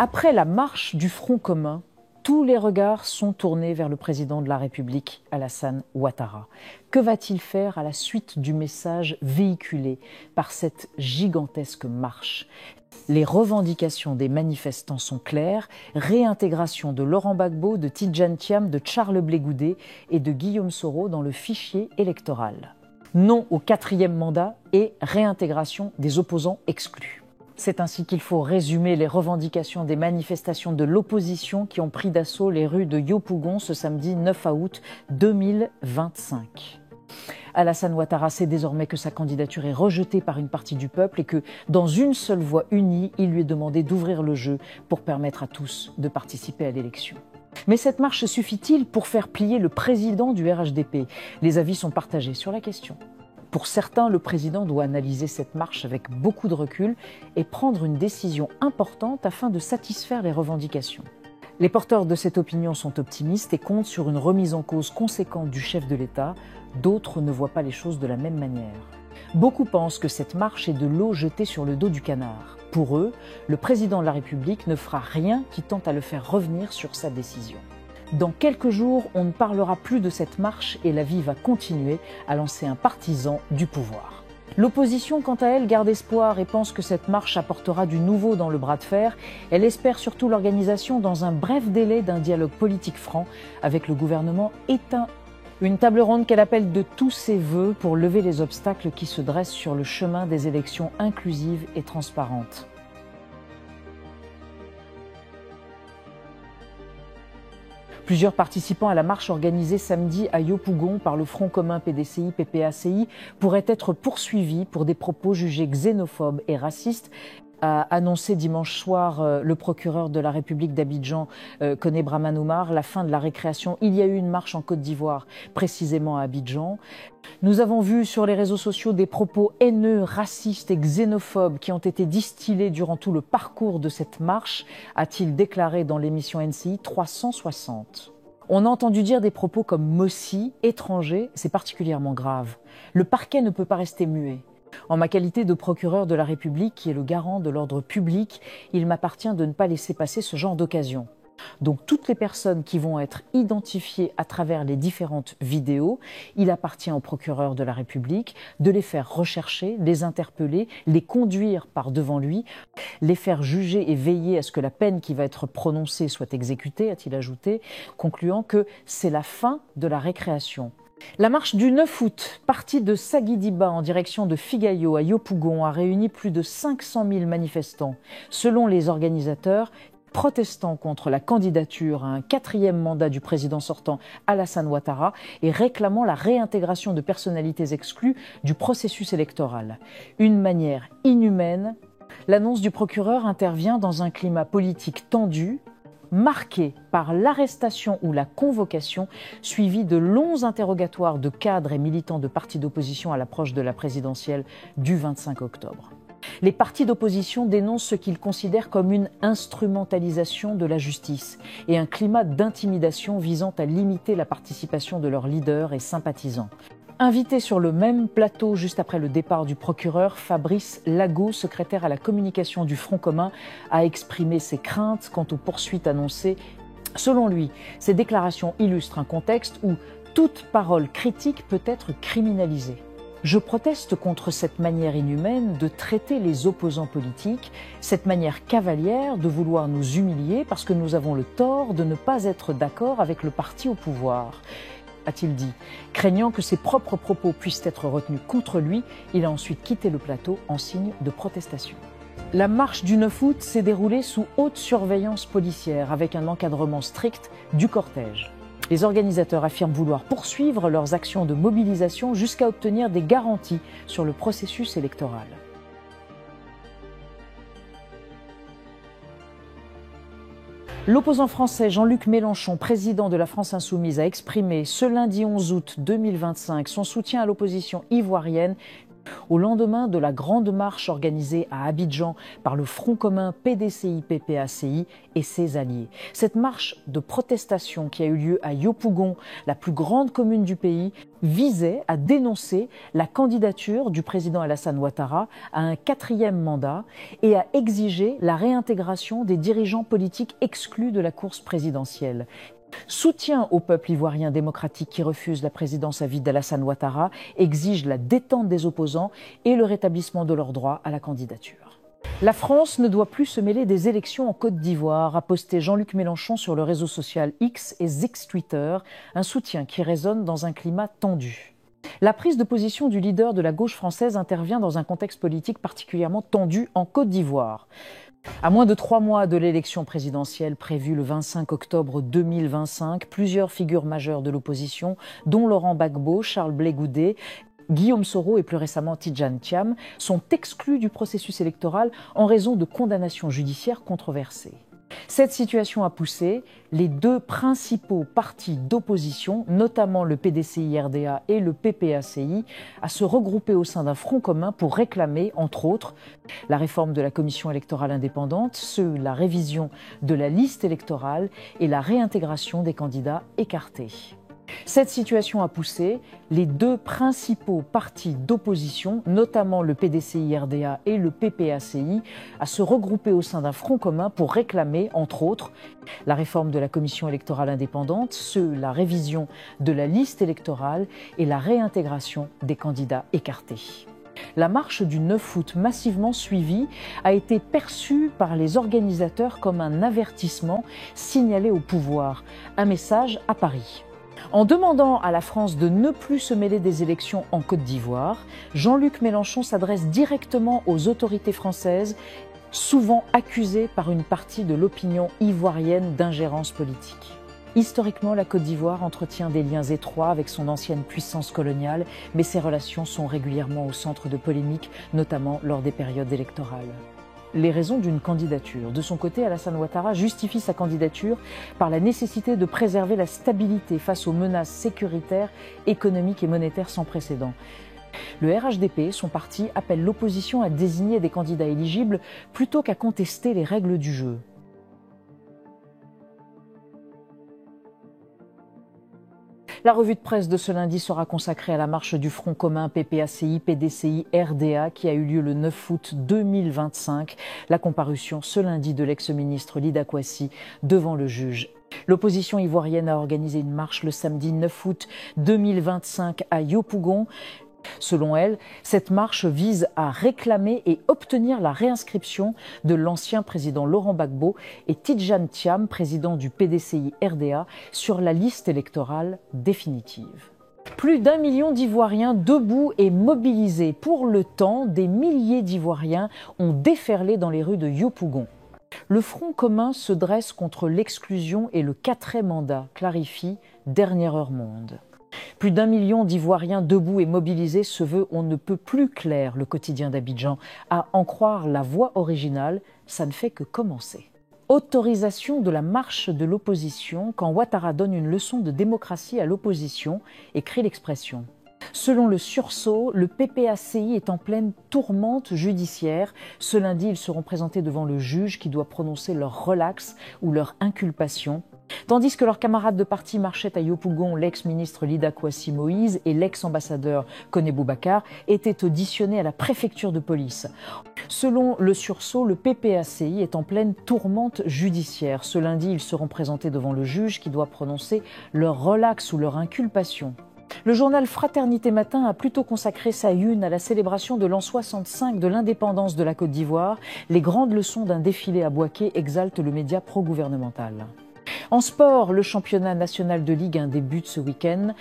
Après la marche du Front commun, tous les regards sont tournés vers le président de la République, Alassane Ouattara. Que va-t-il faire à la suite du message véhiculé par cette gigantesque marche ? Les revendications des manifestants sont claires, réintégration de Laurent Gbagbo, de Tidjane Thiam, de Charles Blé Goudet et de Guillaume Soro dans le fichier électoral. Non au 4e mandat et réintégration des opposants exclus. C'est ainsi qu'il faut résumer les revendications des manifestations de l'opposition qui ont pris d'assaut les rues de Yopougon ce samedi 9 août 2025. Alassane Ouattara sait désormais que sa candidature est rejetée par une partie du peuple et que, dans une seule voix unie, il lui est demandé d'ouvrir le jeu pour permettre à tous de participer à l'élection. Mais cette marche suffit-il pour faire plier le président du RHDP ? Les avis sont partagés sur la question. Pour certains, le président doit analyser cette marche avec beaucoup de recul et prendre une décision importante afin de satisfaire les revendications. Les porteurs de cette opinion sont optimistes et comptent sur une remise en cause conséquente du chef de l'État. D'autres ne voient pas les choses de la même manière. Beaucoup pensent que cette marche est de l'eau jetée sur le dos du canard. Pour eux, le président de la République ne fera rien qui tente à le faire revenir sur sa décision. Dans quelques jours, on ne parlera plus de cette marche et la vie va continuer à lancer un partisan du pouvoir. L'opposition, quant à elle, garde espoir et pense que cette marche apportera du nouveau dans le bras de fer. Elle espère surtout l'organisation dans un bref délai d'un dialogue politique franc avec le gouvernement éteint. Une table ronde qu'elle appelle de tous ses vœux pour lever les obstacles qui se dressent sur le chemin des élections inclusives et transparentes. Plusieurs participants à la marche organisée samedi à Yopougon par le Front commun PDCI-PPACI pourraient être poursuivis pour des propos jugés xénophobes et racistes, a annoncé dimanche soir le procureur de la République d'Abidjan, Koné Bramanoumar, la fin de la récréation. Il y a eu une marche en Côte d'Ivoire, précisément à Abidjan. Nous avons vu sur les réseaux sociaux des propos haineux, racistes et xénophobes qui ont été distillés durant tout le parcours de cette marche, a-t-il déclaré dans l'émission NCI 360. On a entendu dire des propos comme « Mossi »,« étranger », c'est particulièrement grave. Le parquet ne peut pas rester muet. En ma qualité de procureur de la République, qui est le garant de l'ordre public, il m'appartient de ne pas laisser passer ce genre d'occasion. Donc toutes les personnes qui vont être identifiées à travers les différentes vidéos, il appartient au procureur de la République de les faire rechercher, les interpeller, les conduire par devant lui, les faire juger et veiller à ce que la peine qui va être prononcée soit exécutée, a-t-il ajouté, concluant que c'est la fin de la récréation. La marche du 9 août, partie de Saguidiba en direction de Figayo à Yopougon, a réuni plus de 500 000 manifestants. Selon les organisateurs, protestant contre la candidature à un 4e mandat du président sortant Alassane Ouattara et réclamant la réintégration de personnalités exclues du processus électoral. Une manière inhumaine, l'annonce du procureur intervient dans un climat politique tendu, marqué par l'arrestation ou la convocation, suivie de longs interrogatoires de cadres et militants de partis d'opposition à l'approche de la présidentielle du 25 octobre. Les partis d'opposition dénoncent ce qu'ils considèrent comme une instrumentalisation de la justice et un climat d'intimidation visant à limiter la participation de leurs leaders et sympathisants. Invité sur le même plateau juste après le départ du procureur, Fabrice Lago, secrétaire à la communication du Front commun, a exprimé ses craintes quant aux poursuites annoncées. Selon lui, ces déclarations illustrent un contexte où toute parole critique peut être criminalisée. Je proteste contre cette manière inhumaine de traiter les opposants politiques, cette manière cavalière de vouloir nous humilier parce que nous avons le tort de ne pas être d'accord avec le parti au pouvoir, a-t-il dit. Craignant que ses propres propos puissent être retenus contre lui, il a ensuite quitté le plateau en signe de protestation. La marche du 9 août s'est déroulée sous haute surveillance policière avec un encadrement strict du cortège. Les organisateurs affirment vouloir poursuivre leurs actions de mobilisation jusqu'à obtenir des garanties sur le processus électoral. L'opposant français Jean-Luc Mélenchon, président de la France Insoumise, a exprimé ce lundi 11 août 2025 son soutien à l'opposition ivoirienne Au lendemain de la grande marche organisée à Abidjan par le Front commun PDCI-PPACI et ses alliés. Cette marche de protestation qui a eu lieu à Yopougon, la plus grande commune du pays, visait à dénoncer la candidature du président Alassane Ouattara à un 4e mandat et à exiger la réintégration des dirigeants politiques exclus de la course présidentielle. Soutien au peuple ivoirien démocratique qui refuse la présidence à vie d'Alassane Ouattara, exige la détente des opposants et le rétablissement de leur droit à la candidature. La France ne doit plus se mêler des élections en Côte d'Ivoire, a posté Jean-Luc Mélenchon sur le réseau social X et Zix Twitter, un soutien qui résonne dans un climat tendu. La prise de position du leader de la gauche française intervient dans un contexte politique particulièrement tendu en Côte d'Ivoire. À moins de 3 mois de l'élection présidentielle prévue le 25 octobre 2025, plusieurs figures majeures de l'opposition, dont Laurent Gbagbo, Charles Blé Goudé, Guillaume Soro et plus récemment Tidjane Thiam, sont exclus du processus électoral en raison de condamnations judiciaires controversées. Cette situation a poussé les 2 principaux partis d'opposition, notamment le PDCI-RDA et le PPACI, à se regrouper au sein d'un front commun pour réclamer, entre autres, la réforme de la commission électorale indépendante, la révision de la liste électorale et la réintégration des candidats écartés. Cette situation a poussé les 2 principaux partis d'opposition, notamment le PDCI-RDA et le PPACI, à se regrouper au sein d'un front commun pour réclamer, entre autres, la réforme de la commission électorale indépendante, la révision de la liste électorale et la réintégration des candidats écartés. La marche du 9 août, massivement suivie, a été perçue par les organisateurs comme un avertissement signalé au pouvoir, un message à Paris. En demandant à la France de ne plus se mêler des élections en Côte d'Ivoire, Jean-Luc Mélenchon s'adresse directement aux autorités françaises, souvent accusées par une partie de l'opinion ivoirienne d'ingérence politique. Historiquement, la Côte d'Ivoire entretient des liens étroits avec son ancienne puissance coloniale, mais ces relations sont régulièrement au centre de polémiques, notamment lors des périodes électorales. Les raisons d'une candidature. De son côté, Alassane Ouattara justifie sa candidature par la nécessité de préserver la stabilité face aux menaces sécuritaires, économiques et monétaires sans précédent. Le RHDP, son parti, appelle l'opposition à désigner des candidats éligibles plutôt qu'à contester les règles du jeu. La revue de presse de ce lundi sera consacrée à la marche du Front commun PPACI-PDCI-RDA qui a eu lieu le 9 août 2025. La comparution ce lundi de l'ex-ministre Lida Kouassi devant le juge. L'opposition ivoirienne a organisé une marche le samedi 9 août 2025 à Yopougon. Selon elle, cette marche vise à réclamer et obtenir la réinscription de l'ancien président Laurent Gbagbo et Tidjane Thiam, président du PDCI-RDA, sur la liste électorale définitive. Plus d'1 million d'Ivoiriens debout et mobilisés. Pour le temps, des milliers d'Ivoiriens ont déferlé dans les rues de Yopougon. Le Front commun se dresse contre l'exclusion et le 4e mandat, clarifie Dernière Heure Monde. Plus d'1 million d'Ivoiriens debout et mobilisés se veut on ne peut plus clair, le quotidien d'Abidjan. À en croire la voix originale, ça ne fait que commencer. Autorisation de la marche de l'opposition quand Ouattara donne une leçon de démocratie à l'opposition, écrit l'Expression. Selon le sursaut, le PPACI est en pleine tourmente judiciaire. Ce lundi, ils seront présentés devant le juge qui doit prononcer leur relax ou leur inculpation. Tandis que leurs camarades de parti marchaient à Yopougon, l'ex-ministre Lida Kouassi Moïse et l'ex-ambassadeur Koné Boubacar étaient auditionnés à la préfecture de police. Selon le sursaut, le PPACI est en pleine tourmente judiciaire. Ce lundi, ils seront présentés devant le juge qui doit prononcer leur relax ou leur inculpation. Le journal Fraternité Matin a plutôt consacré sa une à la célébration de l'an 65 de l'indépendance de la Côte d'Ivoire. Les grandes leçons d'un défilé à Bouaké exaltent le média pro-gouvernemental. En sport, le championnat national de Ligue 1 débute ce week-end.